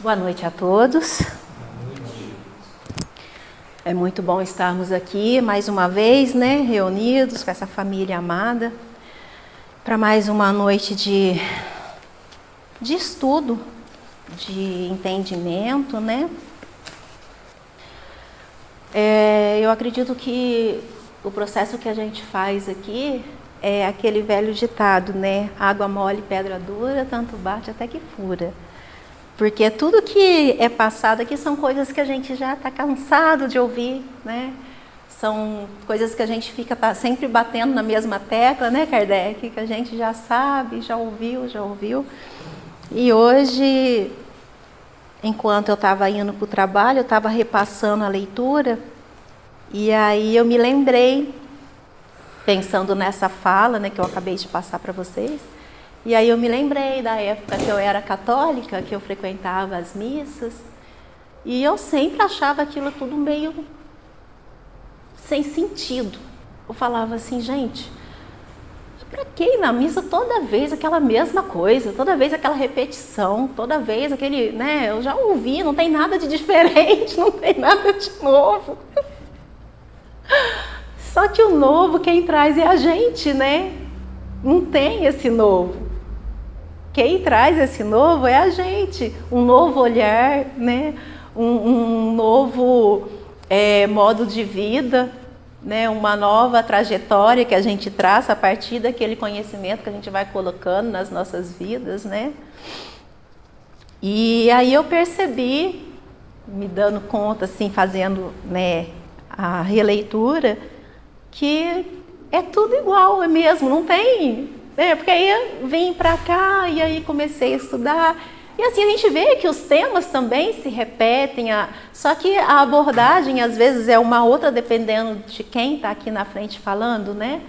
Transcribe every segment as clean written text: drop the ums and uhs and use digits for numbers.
Boa noite a todos. É muito bom estarmos aqui mais uma vez, né, reunidos com essa família amada, para mais uma noite de estudo, de entendimento, né? Eu acredito que o processo que a gente faz aqui é aquele velho ditado, né? Água mole, pedra dura, tanto bate até que fura. Porque tudo que é passado aqui são coisas que a gente já está cansado de ouvir, né? São coisas que a gente fica sempre batendo na mesma tecla, né, Kardec? Que a gente já sabe, já ouviu. E hoje, enquanto eu estava indo para o trabalho, eu estava repassando a leitura, e aí eu me lembrei, pensando nessa fala, né, que eu acabei de passar para vocês, e aí eu me lembrei da época que eu era católica, que eu frequentava as missas, e eu sempre achava aquilo tudo meio sem sentido. Eu falava assim, gente, para que ir na missa toda vez aquela mesma coisa, toda vez aquela repetição, toda vez aquele, né, eu já ouvi, não tem nada de diferente, não tem nada de novo. Só que o novo quem traz é a gente, né? Não tem esse novo. Quem traz esse novo é a gente, um novo olhar, né? um novo modo de vida, né? Uma nova trajetória que a gente traça a partir daquele conhecimento que a gente vai colocando nas nossas vidas, né? E aí eu percebi, me dando conta, assim, fazendo, né, a releitura, que é tudo igual, é mesmo, não tem... porque aí eu vim para cá e aí comecei a estudar. E assim a gente vê que os temas também se repetem, só que a abordagem às vezes é uma outra dependendo de quem está aqui na frente falando, né?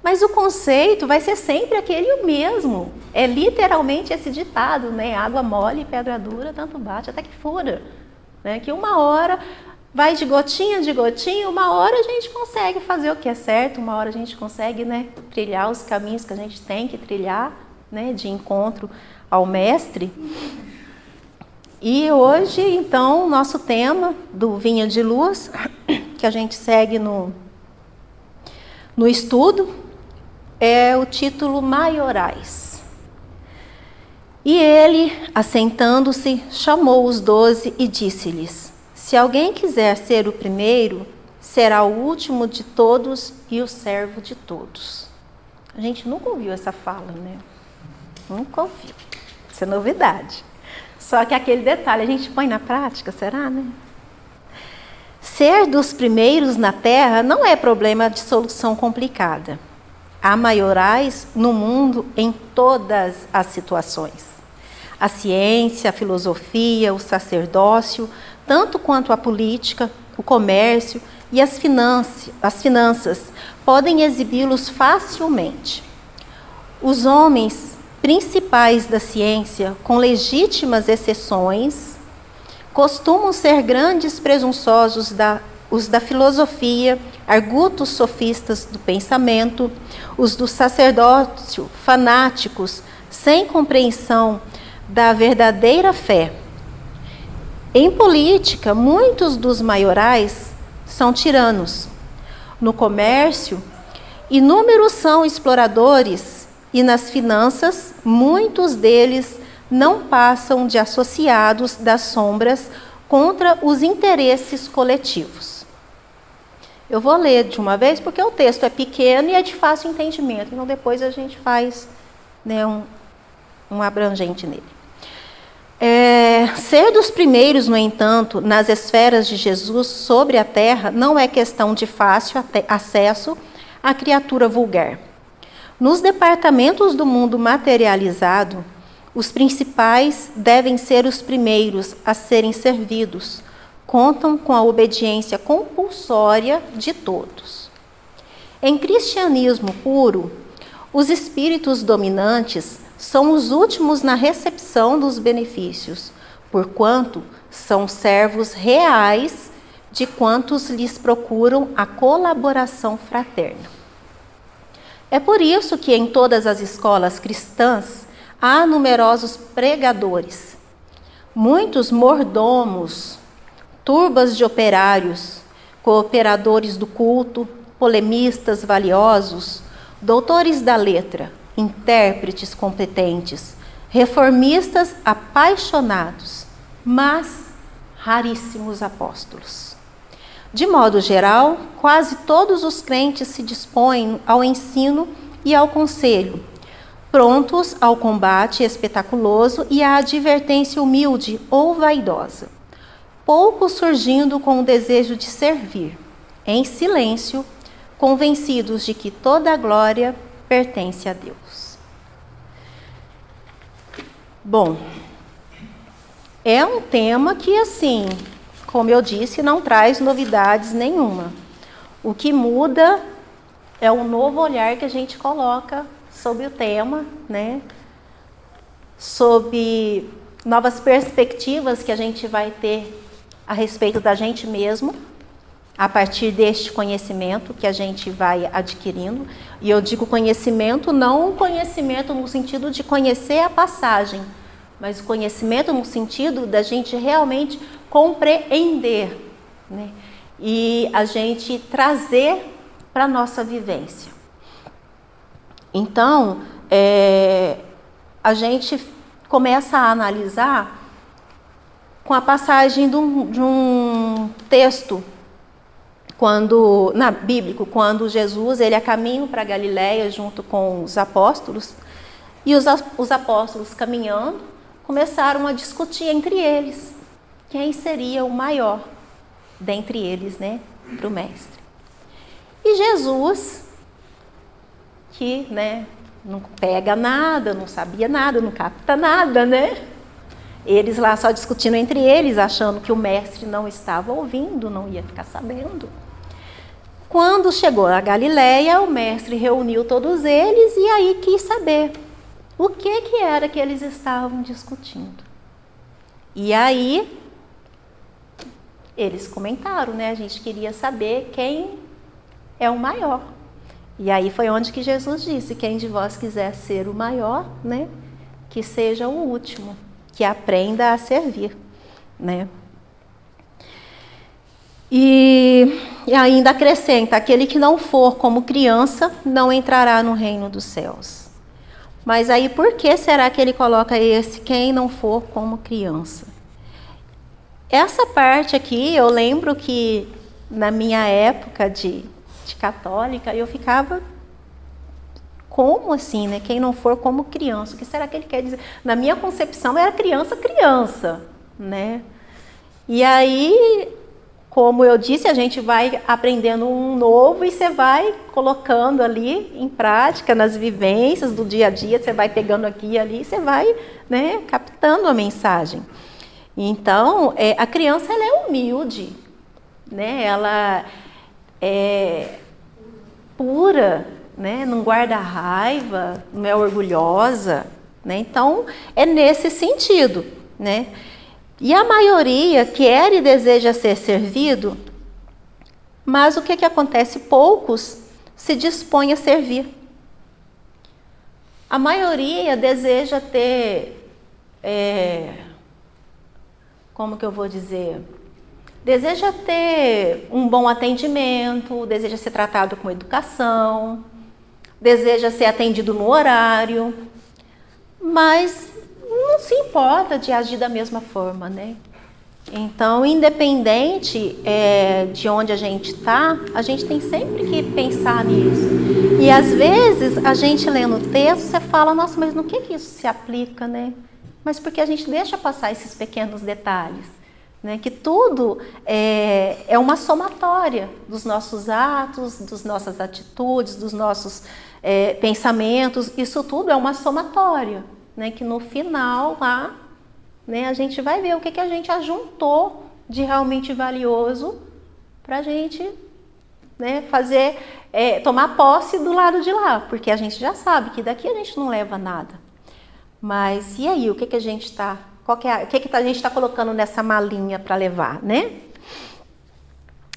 Mas o conceito vai ser sempre aquele mesmo. É literalmente esse ditado, né? Água mole, pedra dura, tanto bate até que fura. Né? Que uma hora... vai de gotinha, uma hora a gente consegue fazer o que é certo, uma hora a gente consegue, né, trilhar os caminhos que a gente tem que trilhar, né, de encontro ao Mestre. E hoje, então, nosso tema do Vinha de Luz, que a gente segue no estudo, é o título Maiorais. E ele, assentando-se, chamou os 12 e disse-lhes: se alguém quiser ser o primeiro, será o último de todos e o servo de todos. A gente nunca ouviu essa fala, né? Nunca ouviu. Isso é novidade. Só que aquele detalhe a gente põe na prática, será, né? Ser dos primeiros na Terra não é problema de solução complicada. Há maiorais no mundo em todas as situações. A ciência, a filosofia, o sacerdócio, tanto quanto a política, o comércio e as finanças podem exibi-los facilmente. Os homens principais da ciência, com legítimas exceções, costumam ser grandes presunçosos os da filosofia, argutos sofistas do pensamento, os do sacerdócio, fanáticos, sem compreensão da verdadeira fé. Em política, muitos dos maiorais são tiranos. No comércio, inúmeros são exploradores, e nas finanças, muitos deles não passam de associados das sombras contra os interesses coletivos. Eu vou ler de uma vez, porque o texto é pequeno e é de fácil entendimento, então depois a gente faz, né, um abrangente nele. Ser dos primeiros, no entanto, nas esferas de Jesus sobre a terra não é questão de fácil acesso à criatura vulgar. Nos departamentos do mundo materializado, os principais devem ser os primeiros a serem servidos, contam com a obediência compulsória de todos. Em cristianismo puro, os espíritos dominantes são os últimos na recepção dos benefícios, porquanto são servos reais de quantos lhes procuram a colaboração fraterna. É por isso que em todas as escolas cristãs há numerosos pregadores. muitos mordomos, turbas de operários, cooperadores do culto, polemistas valiosos, doutores da letra, intérpretes competentes, reformistas apaixonados, mas raríssimos apóstolos. De modo geral, quase todos os crentes se dispõem ao ensino e ao conselho, prontos ao combate espetaculoso e à advertência humilde ou vaidosa, poucos surgindo com o desejo de servir, em silêncio, convencidos de que toda a glória pertence a Deus. Bom, é um tema que, assim, como eu disse, não traz novidades nenhuma. O que muda é um novo olhar que a gente coloca sobre o tema, né? Sobre novas perspectivas que a gente vai ter a respeito da gente mesmo, a partir deste conhecimento que a gente vai adquirindo. E eu digo conhecimento, não conhecimento no sentido de conhecer a passagem, mas o conhecimento no sentido da gente realmente compreender, né? E a gente trazer para a nossa vivência. Então, a gente começa a analisar com a passagem de um texto bíblico, quando Jesus ele é a caminho para Galiléia junto com os apóstolos, e os apóstolos caminhando começaram a discutir entre eles quem seria o maior dentre eles, né, para o mestre. E Jesus, que, né, não pega nada, não sabia nada, não capta nada, né? Eles lá só discutindo entre eles, achando que o mestre não estava ouvindo, não ia ficar sabendo. Quando chegou a Galiléia, o mestre reuniu todos eles e aí quis saber o que era que eles estavam discutindo. E aí eles comentaram, né? A gente queria saber quem é o maior. E aí foi onde que Jesus disse: quem de vós quiser ser o maior, né, que seja o último, que aprenda a servir, né? E ainda acrescenta: aquele que não for como criança não entrará no reino dos céus. Mas aí por que será que ele coloca esse quem não for como criança? Essa parte aqui, eu lembro que na minha época de católica, eu ficava, como assim, né? Quem não for como criança, o que será que ele quer dizer? Na minha concepção era criança, né? E aí, como eu disse, a gente vai aprendendo um novo e você vai colocando ali em prática, nas vivências do dia a dia, você vai pegando aqui e ali, você vai, né, captando a mensagem. Então, a criança ela é humilde, né? Ela é pura, né? Não guarda raiva, não é orgulhosa, né? Então, é nesse sentido, né? E a maioria quer e deseja ser servido, mas o que acontece? Poucos se dispõem a servir. A maioria deseja ter, como que eu vou dizer? Deseja ter um bom atendimento, deseja ser tratado com educação, deseja ser atendido no horário, mas não se importa de agir da mesma forma, né? Então, independente de onde a gente está, a gente tem sempre que pensar nisso. E às vezes, a gente lendo o texto, você fala: nossa, mas no que isso se aplica, né? Mas porque a gente deixa passar esses pequenos detalhes, né? Que tudo é uma somatória dos nossos atos, das nossas atitudes, dos nossos pensamentos. Isso tudo é uma somatória, né? Que no final lá, né, a gente vai ver o que a gente ajuntou de realmente valioso para a gente, né, fazer, tomar posse do lado de lá, porque a gente já sabe que daqui a gente não leva nada. Mas e aí, o que a gente está, o que a gente está colocando nessa malinha para levar, né?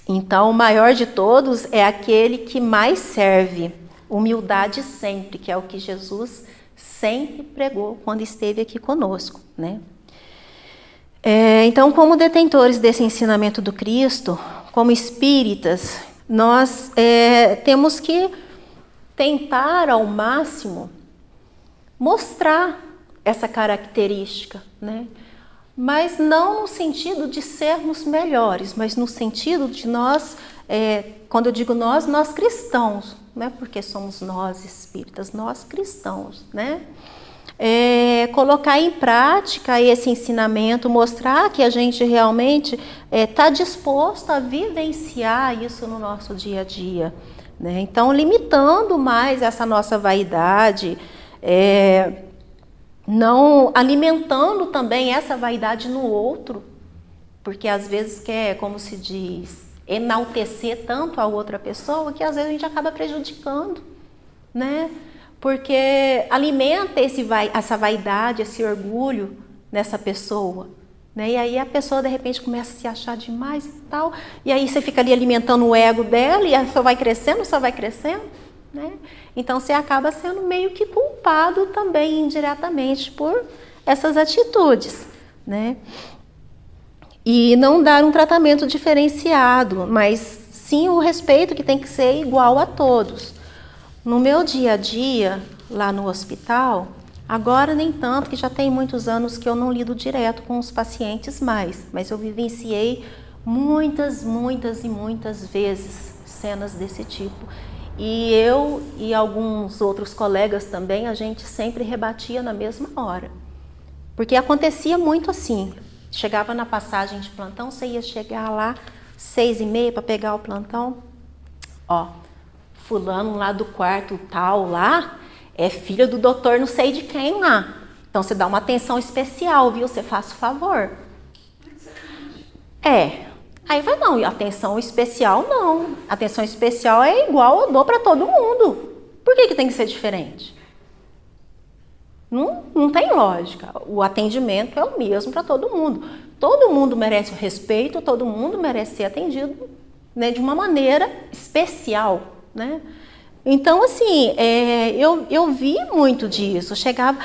Então, o maior de todos é aquele que mais serve, humildade sempre, que é o que Jesus sempre pregou quando esteve aqui conosco, né? Então, como detentores desse ensinamento do Cristo, como espíritas, nós temos que tentar ao máximo mostrar essa característica, né? Mas não no sentido de sermos melhores, mas no sentido de nós, quando eu digo nós cristãos, não é porque somos nós espíritas, nós cristãos, né? Colocar em prática esse ensinamento, mostrar que a gente realmente está disposto a vivenciar isso no nosso dia a dia, né? Então, limitando mais essa nossa vaidade, não alimentando também essa vaidade no outro, porque às vezes quer, como se diz, enaltecer tanto a outra pessoa que às vezes a gente acaba prejudicando, né? Porque alimenta essa vaidade, esse orgulho nessa pessoa, né? E aí a pessoa de repente começa a se achar demais e tal, e aí você fica ali alimentando o ego dela e só vai crescendo, né? Então você acaba sendo meio que culpado também indiretamente por essas atitudes, né? E não dar um tratamento diferenciado, mas sim o respeito que tem que ser igual a todos. No meu dia a dia, lá no hospital, agora nem tanto, que já tem muitos anos que eu não lido direto com os pacientes mais, mas eu vivenciei muitas e muitas vezes cenas desse tipo. E eu e alguns outros colegas também, a gente sempre rebatia na mesma hora. Porque acontecia muito assim, chegava na passagem de plantão, você ia chegar lá 6h30 para pegar o plantão, fulano lá do quarto tal lá, é filho do doutor não sei de quem lá. Então você dá uma atenção especial, viu? Você faz o favor. Aí vai, não, atenção especial não. Atenção especial é igual eu dou para todo mundo. Por que tem que ser diferente? Não tem lógica. O atendimento é o mesmo para todo mundo. Todo mundo merece o respeito, todo mundo merece ser atendido, né, de uma maneira especial, né? Então, assim, eu vi muito disso. Chegava,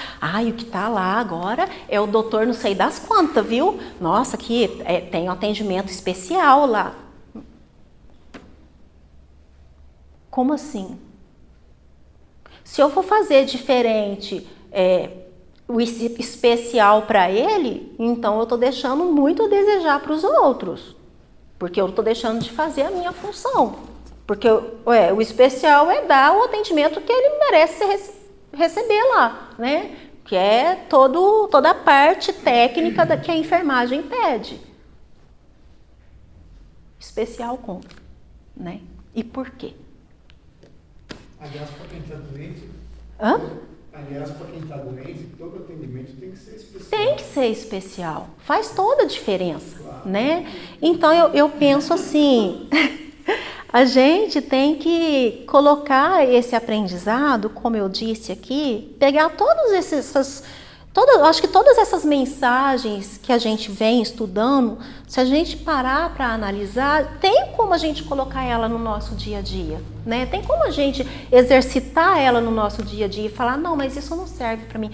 o que tá lá agora é o doutor não sei das quantas, viu? Nossa, aqui tem um atendimento especial lá. Como assim? Se eu for fazer diferente o especial para ele, então eu estou deixando muito a desejar para os outros. Porque eu estou deixando de fazer a minha função. Porque o especial é dar o atendimento que ele merece receber lá, né? Que é toda a parte técnica que a enfermagem pede. Especial como, né? E por quê? Aliás, para quem está doente... Aliás, para quem está doente, todo atendimento tem que ser especial. Tem que ser especial. Faz toda a diferença, claro, né? Então, eu penso assim... A gente tem que colocar esse aprendizado, como eu disse aqui, pegar acho que todas essas mensagens que a gente vem estudando, se a gente parar para analisar, tem como a gente colocar ela no nosso dia a dia, né? Tem como a gente exercitar ela no nosso dia a dia e falar, não, mas isso não serve para mim.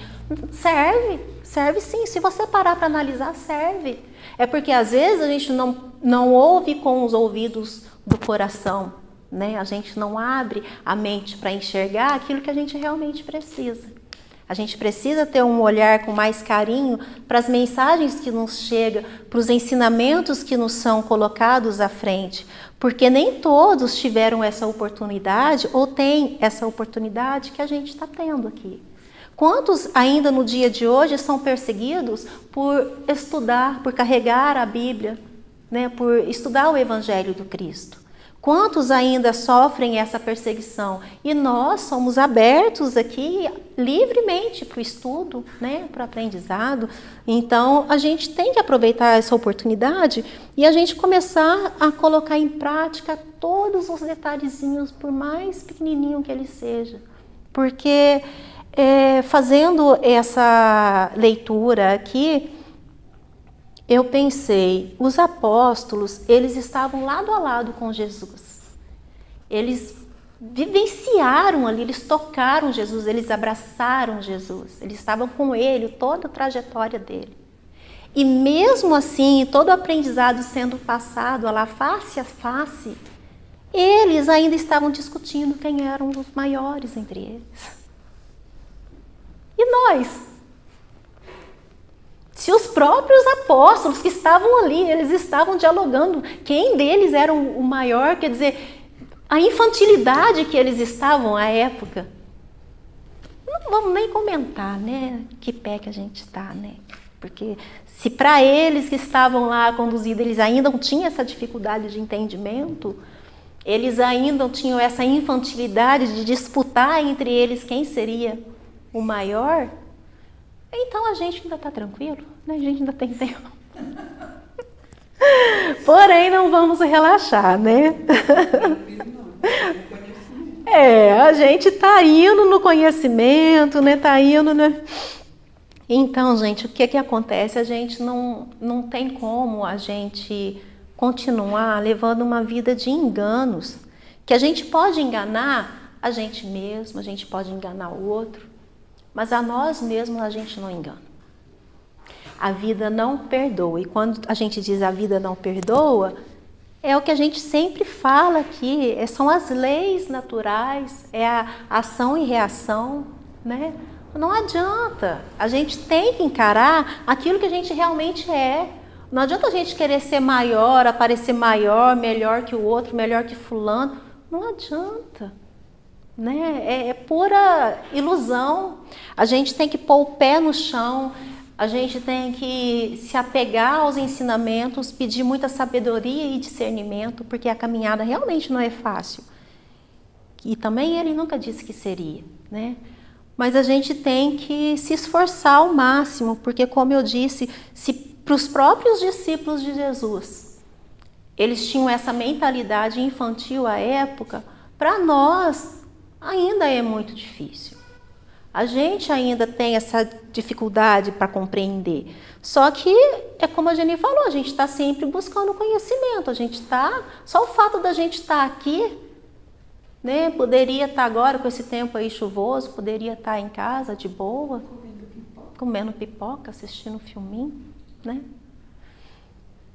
Serve sim, se você parar para analisar, serve. É porque às vezes a gente não ouve com os ouvidos do coração, né? A gente não abre a mente para enxergar aquilo que a gente realmente precisa. A gente precisa ter um olhar com mais carinho para as mensagens que nos chegam, para os ensinamentos que nos são colocados à frente, porque nem todos tiveram essa oportunidade ou têm essa oportunidade que a gente está tendo aqui. Quantos ainda no dia de hoje são perseguidos por estudar, por carregar a Bíblia, né, por estudar o Evangelho do Cristo? Quantos ainda sofrem essa perseguição? E nós somos abertos aqui livremente para o estudo, né, para o aprendizado. Então, a gente tem que aproveitar essa oportunidade e a gente começar a colocar em prática todos os detalhezinhos, por mais pequenininho que ele seja. Porque fazendo essa leitura aqui, eu pensei, os apóstolos, eles estavam lado a lado com Jesus. Eles vivenciaram ali, eles tocaram Jesus, eles abraçaram Jesus. Eles estavam com ele, toda a trajetória dele. E mesmo assim, todo o aprendizado sendo passado lá face a face, eles ainda estavam discutindo quem eram os maiores entre eles. E nós? Se os próprios apóstolos que estavam ali, eles estavam dialogando quem deles era o maior, quer dizer, a infantilidade que eles estavam à época. Não vamos nem comentar, né, que pé que a gente está, né? Porque se para eles que estavam lá conduzidos, eles ainda não tinham essa dificuldade de entendimento, eles ainda tinham essa infantilidade de disputar entre eles quem seria o maior, então a gente ainda está tranquilo, né? A gente ainda tem tempo. Porém, não vamos relaxar, né? A gente está indo no conhecimento, né? Está indo, né? Então, gente, o que acontece? A gente não tem como a gente continuar levando uma vida de enganos, que a gente pode enganar a gente mesmo, a gente pode enganar o outro, mas a nós mesmos a gente não engana. A vida não perdoa, e quando a gente diz a vida não perdoa, é o que a gente sempre fala aqui, são as leis naturais, é a ação e reação, né? Não adianta, a gente tem que encarar aquilo que a gente realmente é. Não adianta a gente querer ser maior, aparecer maior, melhor que o outro, melhor que fulano. Não adianta, né? É pura ilusão. A gente tem que pôr o pé no chão, a gente tem que se apegar aos ensinamentos, pedir muita sabedoria e discernimento, porque a caminhada realmente não é fácil. E também ele nunca disse que seria, né? Mas a gente tem que se esforçar ao máximo, porque como eu disse, se para os próprios discípulos de Jesus, eles tinham essa mentalidade infantil à época, para nós ainda é muito difícil. A gente ainda tem essa dificuldade para compreender. Só que, é como a Jenny falou, a gente está sempre buscando conhecimento. A gente está, só o fato da gente estar aqui, né? Poderia estar agora com esse tempo aí chuvoso, poderia estar em casa de boa, comendo pipoca, assistindo um filminho, né?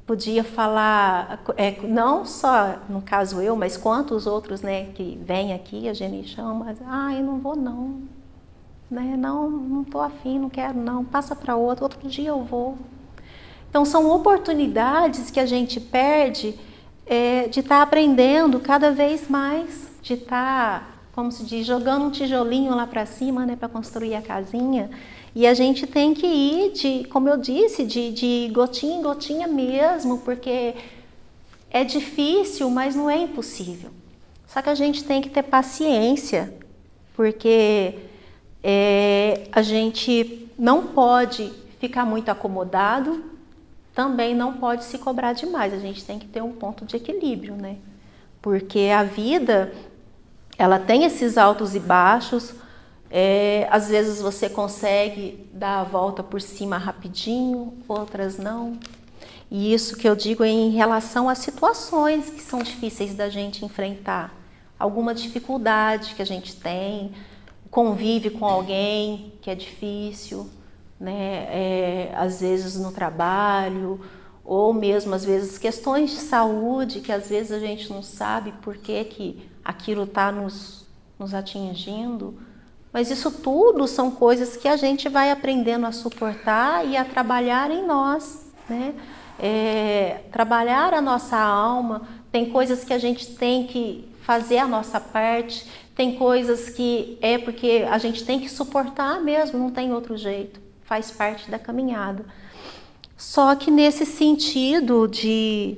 Podia falar, não só no caso eu, mas quantos outros, né, que vêm aqui, a Jenny chama, eu não vou não, né? Não estou afim, não quero não, passa para outro dia eu vou. Então são oportunidades que a gente perde de estar aprendendo cada vez mais, de estar, como se diz, jogando um tijolinho lá para cima, né, para construir a casinha. E a gente tem que ir, como eu disse, de gotinha em gotinha mesmo, porque é difícil, mas não é impossível. Só que a gente tem que ter paciência, porque a gente não pode ficar muito acomodado, também não pode se cobrar demais. A gente tem que ter um ponto de equilíbrio, né? Porque a vida, ela tem esses altos e baixos. Às vezes você consegue dar a volta por cima rapidinho, outras não. E isso que eu digo é em relação às situações que são difíceis da gente enfrentar. Alguma dificuldade que a gente tem, convive com alguém que é difícil, né? Às vezes no trabalho, ou mesmo às vezes questões de saúde, que às vezes a gente não sabe por que aquilo está nos atingindo. Mas isso tudo são coisas que a gente vai aprendendo a suportar e a trabalhar em nós, né? Trabalhar a nossa alma. Tem coisas que a gente tem que fazer a nossa parte, tem coisas que porque a gente tem que suportar mesmo, não tem outro jeito, faz parte da caminhada. Só que nesse sentido de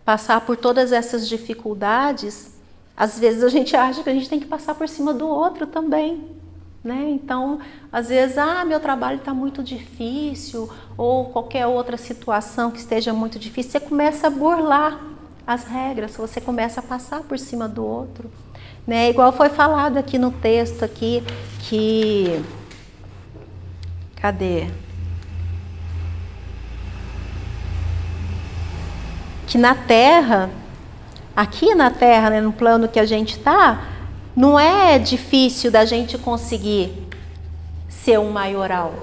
passar por todas essas dificuldades, às vezes a gente acha que a gente tem que passar por cima do outro também, né? Então, às vezes, meu trabalho está muito difícil, ou qualquer outra situação que esteja muito difícil, você começa a burlar as regras, você começa a passar por cima do outro, né? Igual foi falado aqui no texto aqui, que... Cadê? Que na Terra... Aqui na Terra, né, no plano que a gente está, não é difícil da gente conseguir ser um maioral.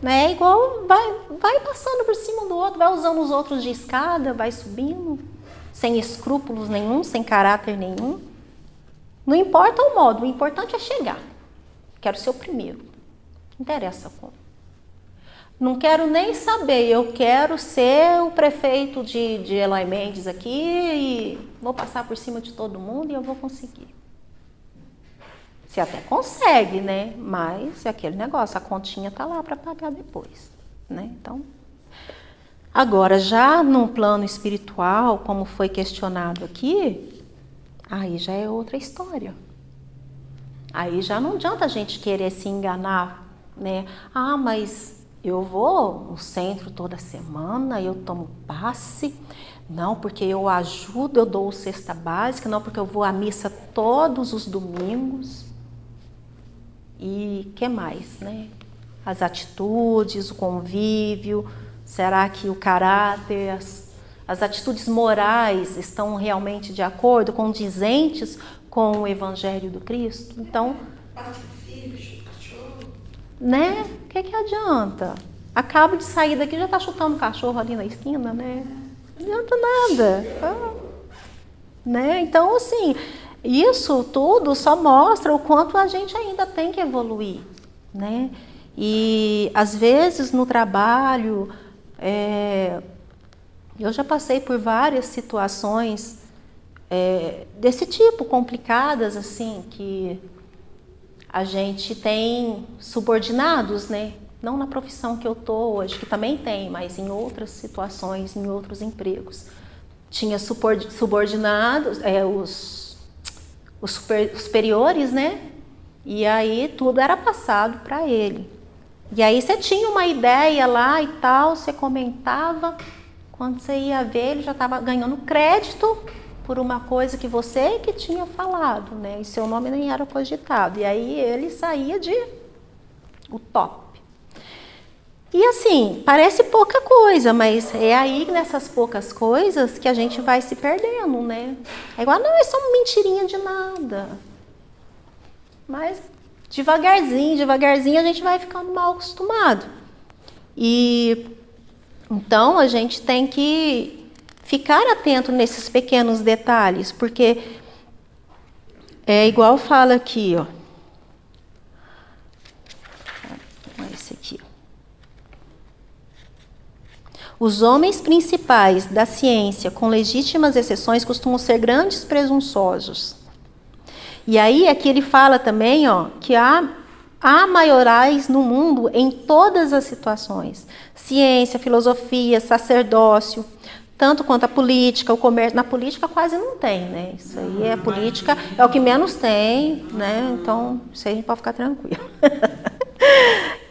né? É igual vai passando por cima do outro, vai usando os outros de escada, vai subindo, sem escrúpulos nenhum, sem caráter nenhum. Não importa o modo, o importante é chegar. Quero ser o primeiro. Não interessa como. Não quero nem saber, eu quero ser o prefeito de Eloy Mendes aqui e vou passar por cima de todo mundo e eu vou conseguir. Você até consegue, né? Mas é aquele negócio, a continha tá lá para pagar depois, né? Então, agora já no plano espiritual, como foi questionado aqui, aí já é outra história. Aí já não adianta a gente querer se enganar, né? Ah, mas eu vou no centro toda semana, eu tomo passe, não porque eu ajudo, eu dou cesta básica, não porque eu vou à missa todos os domingos. E que mais, né? As atitudes, o convívio, será que o caráter, as atitudes morais estão realmente de acordo, condizentes com o Evangelho do Cristo? Então, né? O que adianta? Acabo de sair daqui e já está chutando o cachorro ali na esquina, né? Não adianta nada. Né? Então, assim, isso tudo só mostra o quanto a gente ainda tem que evoluir, né? E, às vezes, no trabalho, eu já passei por várias situações desse tipo, complicadas, assim, que a gente tem subordinados, né? Não na profissão que eu estou hoje, que também tem, mas em outras situações, em outros empregos. Tinha subordinados, os superiores, né? E aí tudo era passado para ele. E aí você tinha uma ideia lá e tal, você comentava, quando você ia ver, ele já estava ganhando crédito por uma coisa que você que tinha falado, né? E seu nome nem era cogitado. E aí ele saía de o top. E assim, parece pouca coisa, mas é aí nessas poucas coisas que a gente vai se perdendo, né? É igual, não, é só uma mentirinha de nada. Mas devagarzinho a gente vai ficando mal acostumado. E então a gente tem que ficar atento nesses pequenos detalhes, porque é igual fala aqui, ó. Esse aqui. Os homens principais da ciência, com legítimas exceções, costumam ser grandes presunçosos. E aí aqui ele fala também, ó, que há maiorais no mundo em todas as situações. Ciência, filosofia, sacerdócio, tanto quanto a política, o comércio. Na política quase não tem, né? Isso aí é política, é o que menos tem, né? Então, isso aí a gente pode ficar tranquilo.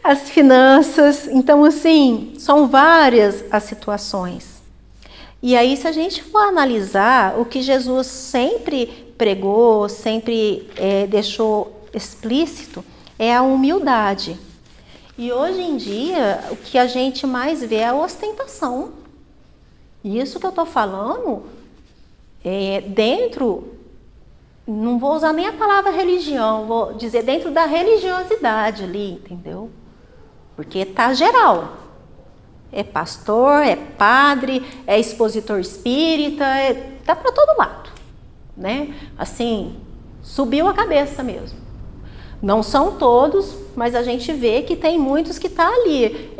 As finanças, então assim, são várias as situações. E aí, se a gente for analisar o que Jesus sempre pregou, sempre deixou explícito, é a humildade. E hoje em dia, o que a gente mais vê é a ostentação. E isso que eu estou falando, dentro, não vou usar nem a palavra religião, vou dizer dentro da religiosidade ali, entendeu? Porque tá geral. É pastor, é padre, é expositor espírita, tá para todo lado, né? Assim, subiu a cabeça mesmo. Não são todos, mas a gente vê que tem muitos que tá ali,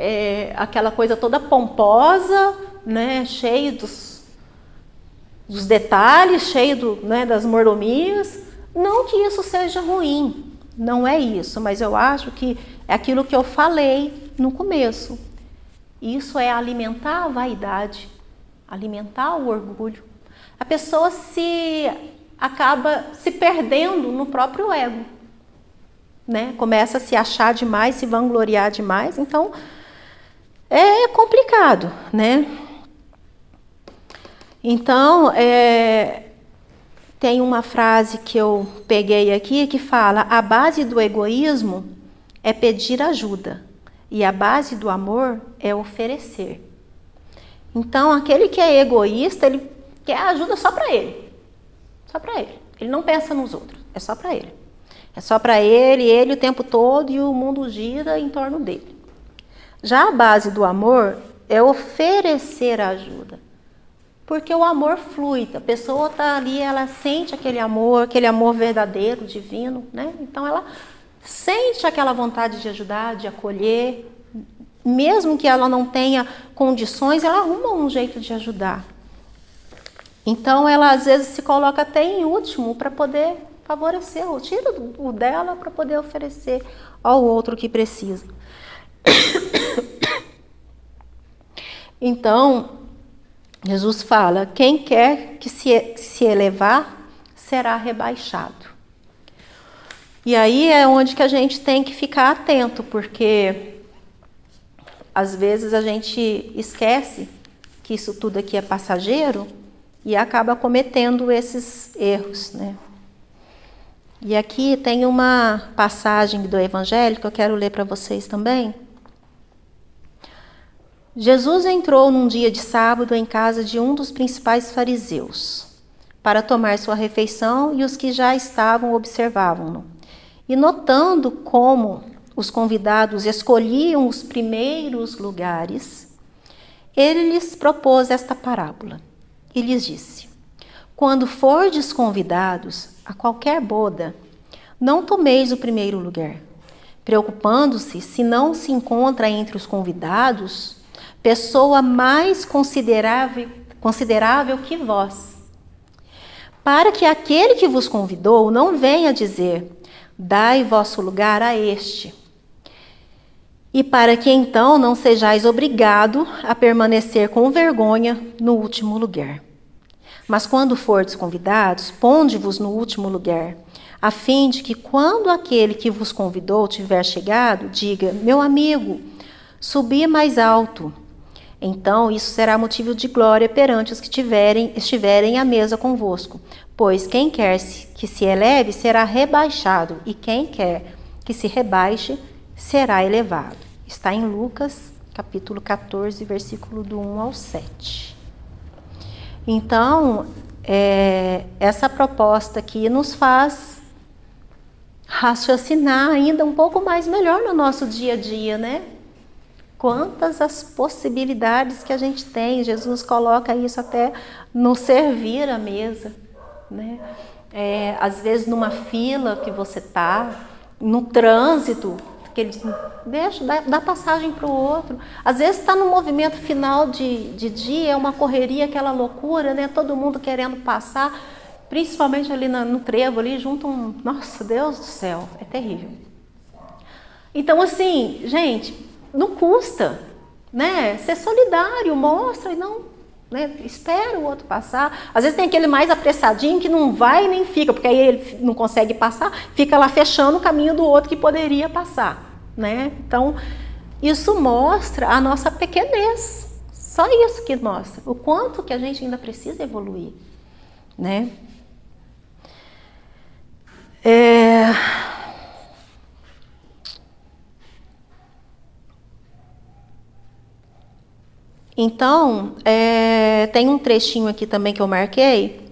aquela coisa toda pomposa, né? Cheio dos detalhes, cheio né, das mordomias. Não que isso seja ruim, não é isso, mas eu acho que é aquilo que eu falei no começo. Isso é alimentar a vaidade, alimentar o orgulho. A pessoa acaba se perdendo no próprio ego, né? Começa a se achar demais, se vangloriar demais. Então, é complicado, né? Então, tem uma frase que eu peguei aqui que fala: a base do egoísmo é pedir ajuda e a base do amor é oferecer. Então, aquele que é egoísta, ele quer ajuda só para ele. Só para ele. Ele não pensa nos outros, é só para ele. É só para ele o tempo todo e o mundo gira em torno dele. Já a base do amor é oferecer ajuda. Porque o amor flui, a pessoa está ali, ela sente aquele amor verdadeiro, divino, né? Então ela sente aquela vontade de ajudar, de acolher, mesmo que ela não tenha condições, ela arruma um jeito de ajudar. Então ela às vezes se coloca até em último para poder favorecer, ou tira o dela para poder oferecer ao outro que precisa. Então, Jesus fala, quem quer que se elevar, será rebaixado. E aí é onde que a gente tem que ficar atento, porque às vezes a gente esquece que isso tudo aqui é passageiro e acaba cometendo esses erros, né? E aqui tem uma passagem do Evangelho que eu quero ler para vocês também. Jesus entrou num dia de sábado em casa de um dos principais fariseus, para tomar sua refeição, e os que já estavam observavam-no. E notando como os convidados escolhiam os primeiros lugares, ele lhes propôs esta parábola e lhes disse: quando fordes convidados a qualquer boda, não tomeis o primeiro lugar, preocupando-se se não se encontra entre os convidados pessoa mais considerável que vós, para que aquele que vos convidou não venha dizer: dai vosso lugar a este, e para que então não sejais obrigado a permanecer com vergonha no último lugar. Mas quando fordes convidados, ponde-vos no último lugar, a fim de que quando aquele que vos convidou tiver chegado, diga: meu amigo, subi mais alto. Então isso será motivo de glória perante os que estiverem à mesa convosco. Pois quem quer que se eleve será rebaixado, e quem quer que se rebaixe será elevado. Está em Lucas, capítulo 14, versículo do 1 ao 7. Então, essa proposta aqui nos faz raciocinar ainda um pouco mais melhor no nosso dia a dia, né? Quantas as possibilidades que a gente tem. Jesus coloca isso até no servir a mesa, né? Às vezes numa fila que você está, no trânsito, que ele dá passagem para o outro. Às vezes está no movimento final de dia, é uma correria, aquela loucura, né? Todo mundo querendo passar, principalmente ali no trevo, ali junto nossa, Deus do céu, é terrível. Então assim, gente, não custa, né? Ser solidário, mostra e não, né? Espera o outro passar. Às vezes tem aquele mais apressadinho que não vai nem fica, porque aí ele não consegue passar, fica lá fechando o caminho do outro que poderia passar, né? Então, isso mostra a nossa pequenez. Só isso que mostra o quanto que a gente ainda precisa evoluir, né? Então, tem um trechinho aqui também que eu marquei.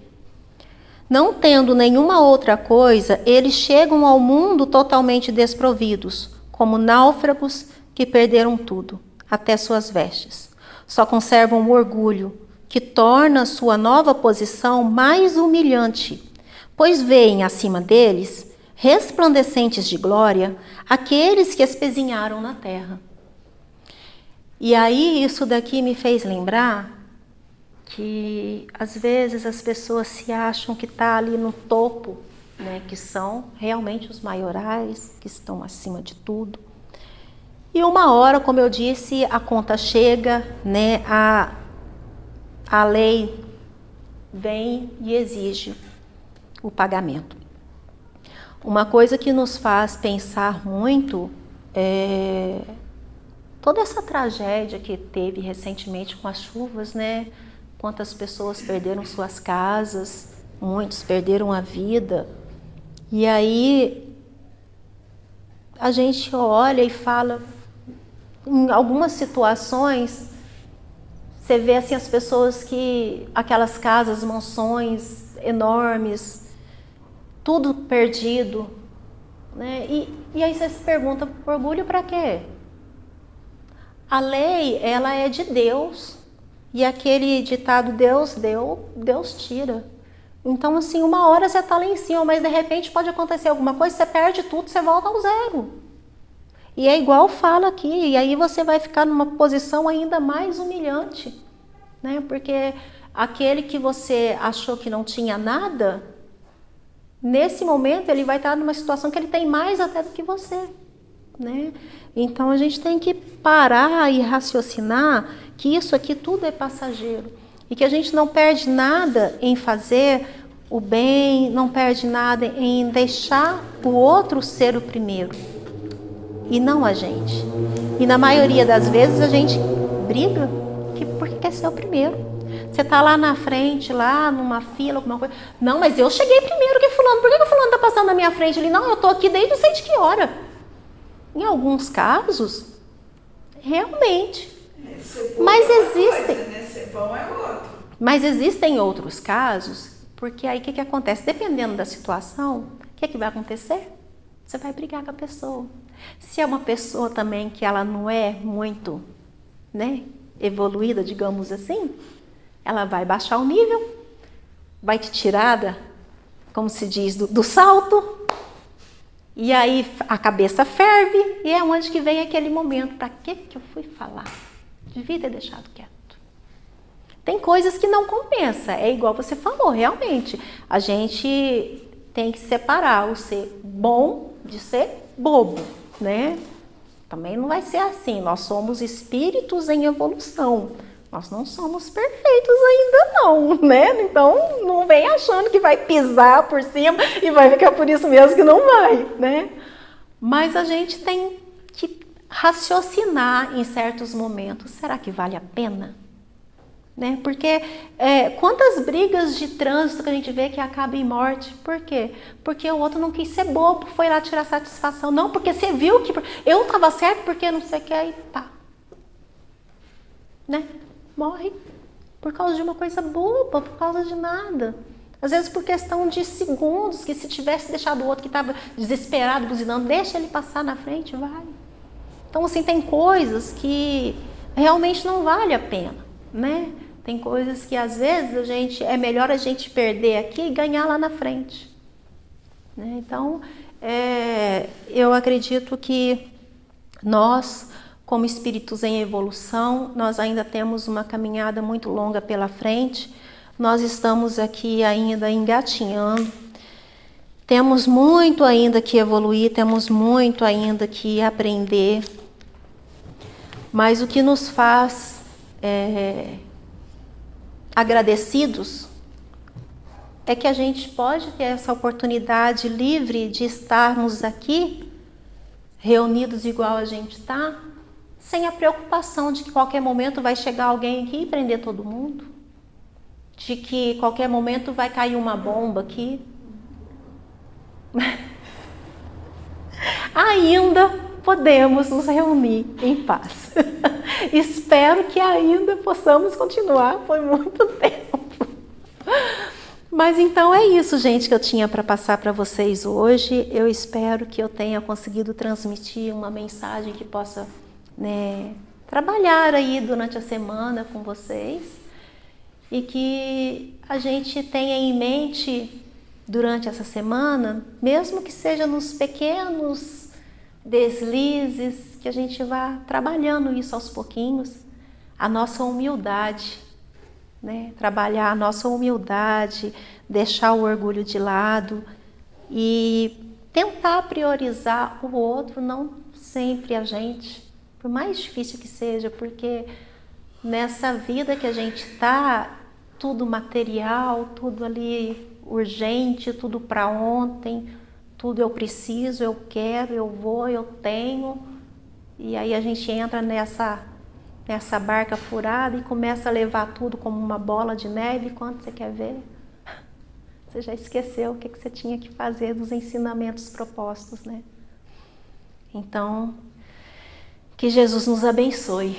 Não tendo nenhuma outra coisa, eles chegam ao mundo totalmente desprovidos, como náufragos que perderam tudo, até suas vestes. Só conservam o orgulho, que torna sua nova posição mais humilhante, pois veem acima deles, resplandecentes de glória, aqueles que espezinharam na terra. E aí isso daqui me fez lembrar que às vezes as pessoas se acham que está ali no topo, né, que são realmente os maiorais, que estão acima de tudo. E uma hora, como eu disse, a conta chega, né, a lei vem e exige o pagamento. Uma coisa que nos faz pensar muito é toda essa tragédia que teve recentemente com as chuvas, né? Quantas pessoas perderam suas casas, muitos perderam a vida. E aí a gente olha e fala, em algumas situações, você vê assim as pessoas que, aquelas casas, mansões enormes, tudo perdido, né? E aí você se pergunta, orgulho para quê? A lei, ela é de Deus. E aquele ditado, Deus deu, Deus tira. Então, assim, uma hora você está lá em cima, mas de repente pode acontecer alguma coisa, você perde tudo, você volta ao zero. E é igual fala aqui, e aí você vai ficar numa posição ainda mais humilhante, né? Porque aquele que você achou que não tinha nada, nesse momento ele vai estar numa situação que ele tem mais até do que você, né? Então a gente tem que parar e raciocinar que isso aqui tudo é passageiro e que a gente não perde nada em fazer o bem, não perde nada em deixar o outro ser o primeiro e não a gente. E na maioria das vezes a gente briga porque quer ser o primeiro. Você tá lá na frente, lá numa fila, alguma coisa. Não, mas eu cheguei primeiro que fulano. Por que o fulano tá passando na minha frente? Ele, não, eu tô aqui desde não sei de que hora. Em alguns casos, realmente. Mas existem. Mas existem outros casos, porque aí o que acontece? Dependendo da situação, o que vai acontecer? Você vai brigar com a pessoa. Se é uma pessoa também que ela não é muito, né, evoluída, digamos assim, ela vai baixar o nível, vai te tirar, como se diz, do salto, e aí a cabeça ferve, e é onde que vem aquele momento, para que eu fui falar? Devia ter deixado quieto. Tem coisas que não compensa, é igual você falou, realmente, a gente tem que separar o ser bom de ser bobo, né? Também não vai ser assim, nós somos espíritos em evolução, nós não somos perfeitos ainda não, né? Então não vem achando que vai pisar por cima e vai ficar por isso mesmo que não vai, né? Mas a gente tem que raciocinar em certos momentos, será que vale a pena? Né? Porque quantas brigas de trânsito que a gente vê que acabam em morte? Por quê? Porque o outro não quis ser bobo, foi lá tirar satisfação. Não, porque você viu que eu estava certo porque não sei o que, aí pá. Né? Morre por causa de uma coisa boba, por causa de nada. Às vezes por questão de segundos, que se tivesse deixado o outro que estava desesperado, buzinando, deixa ele passar na frente, vai. Então assim, tem coisas que realmente não vale a pena, né? Tem coisas que às vezes é melhor a gente perder aqui e ganhar lá na frente, né? Então, eu acredito que nós, como espíritos em evolução, nós ainda temos uma caminhada muito longa pela frente. Nós estamos aqui ainda engatinhando. Temos muito ainda que evoluir, temos muito ainda que aprender. Mas o que nos faz agradecidos é que a gente pode ter essa oportunidade livre de estarmos aqui reunidos igual a gente está, sem a preocupação de que qualquer momento vai chegar alguém aqui e prender todo mundo, de que qualquer momento vai cair uma bomba aqui. Ainda podemos nos reunir em paz. Espero que ainda possamos continuar por muito tempo. Mas então é isso, gente, que eu tinha para passar para vocês hoje. Eu espero que eu tenha conseguido transmitir uma mensagem que possa, né, trabalhar aí durante a semana com vocês e que a gente tenha em mente durante essa semana, mesmo que seja nos pequenos deslizes, que a gente vá trabalhando isso aos pouquinhos, a nossa humildade, né? Trabalhar a nossa humildade, deixar o orgulho de lado e tentar priorizar o outro, não sempre a gente, por mais difícil que seja, porque nessa vida que a gente está, tudo material, tudo ali urgente, tudo para ontem, tudo eu preciso, eu quero, eu vou, eu tenho. E aí a gente entra nessa barca furada e começa a levar tudo como uma bola de neve. Quando você quer ver, você já esqueceu o que você tinha que fazer dos ensinamentos propostos, né? Então, que Jesus nos abençoe.